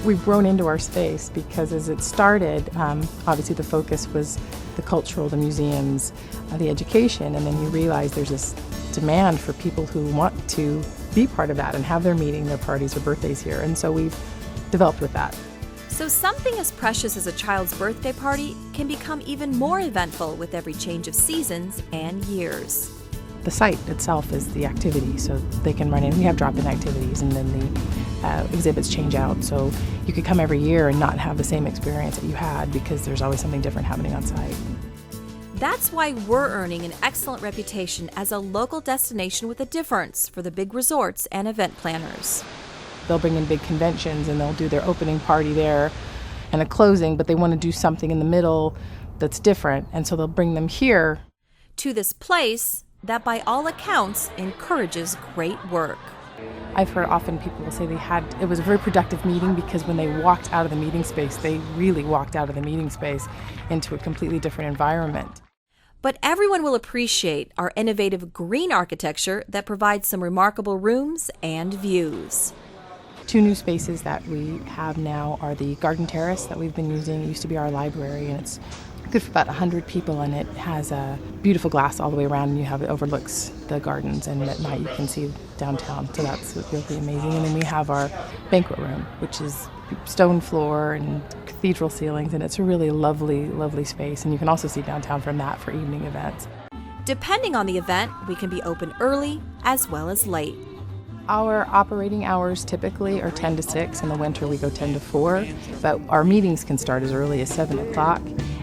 We've grown into our space because as it started, obviously the focus was the cultural, the museums, the education, and then you realize there's this demand for people who want to be part of that and have their meeting, their parties or birthdays here, and so we've developed with that. So something as precious as a child's birthday party can become even more eventful with every change of seasons and years. The site itself is the activity, so they can run in. We have drop-in activities, and then the exhibits change out, so you could come every year and not have the same experience that you had because there's always something different happening on site. That's why we're earning an excellent reputation as a local destination with a difference for the big resorts and event planners. They'll bring in big conventions and they'll do their opening party there and a closing, but they want to do something in the middle that's different, and so they'll bring them here. To this place that by all accounts encourages great work. I've heard often people will say it was a very productive meeting because when they walked out of the meeting space, they really walked out of the meeting space into a completely different environment. But everyone will appreciate our innovative green architecture that provides some remarkable rooms and views. 2 new spaces that we have now are the garden terrace that we've been using. It used to be our library, and it's good for about 100 people, and it has a beautiful glass all the way around, and it overlooks the gardens, and at night you can see downtown, so that's really amazing. And then we have our banquet room, which is stone floor and cathedral ceilings, and it's a really lovely, lovely space, and you can also see downtown from that for evening events. Depending on the event, we can be open early as well as late. Our operating hours typically are 10 to 6. In the winter we go 10 to 4, but our meetings can start as early as 7 o'clock,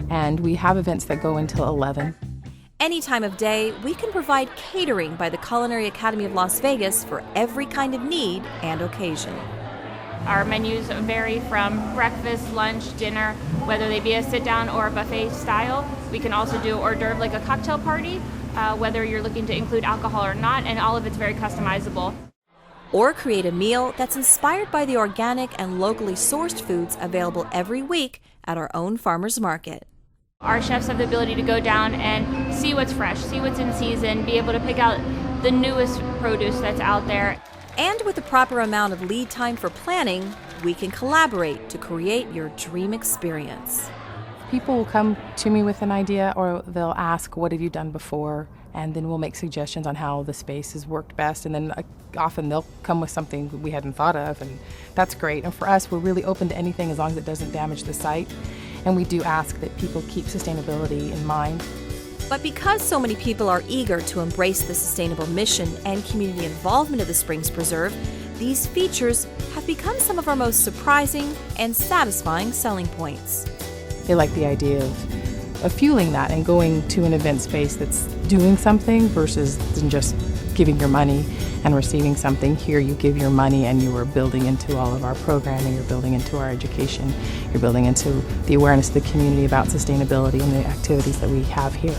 and we have events that go until 11. Any time of day, we can provide catering by the Culinary Academy of Las Vegas for every kind of need and occasion. Our menus vary from breakfast, lunch, dinner, whether they be a sit-down or a buffet style. We can also do hors d'oeuvre like a cocktail party, whether you're looking to include alcohol or not, and all of it's very customizable. Or create a meal that's inspired by the organic and locally sourced foods available every week at our own farmers market. Our chefs have the ability to go down and see what's fresh, see what's in season, be able to pick out the newest produce that's out there. And with the proper amount of lead time for planning, we can collaborate to create your dream experience. People will come to me with an idea, or they'll ask, what have you done before? And then we'll make suggestions on how the space has worked best, and then often they'll come with something we hadn't thought of, and that's great. And for us, we're really open to anything as long as it doesn't damage the site, and we do ask that people keep sustainability in mind. But because so many people are eager to embrace the sustainable mission and community involvement of the Springs Preserve, these features have become some of our most surprising and satisfying selling points. They like the idea of fueling that and going to an event space that's doing something versus than just giving your money and receiving something. Here you give your money and you are building into all of our programming, you're building into our education, you're building into the awareness of the community about sustainability and the activities that we have here.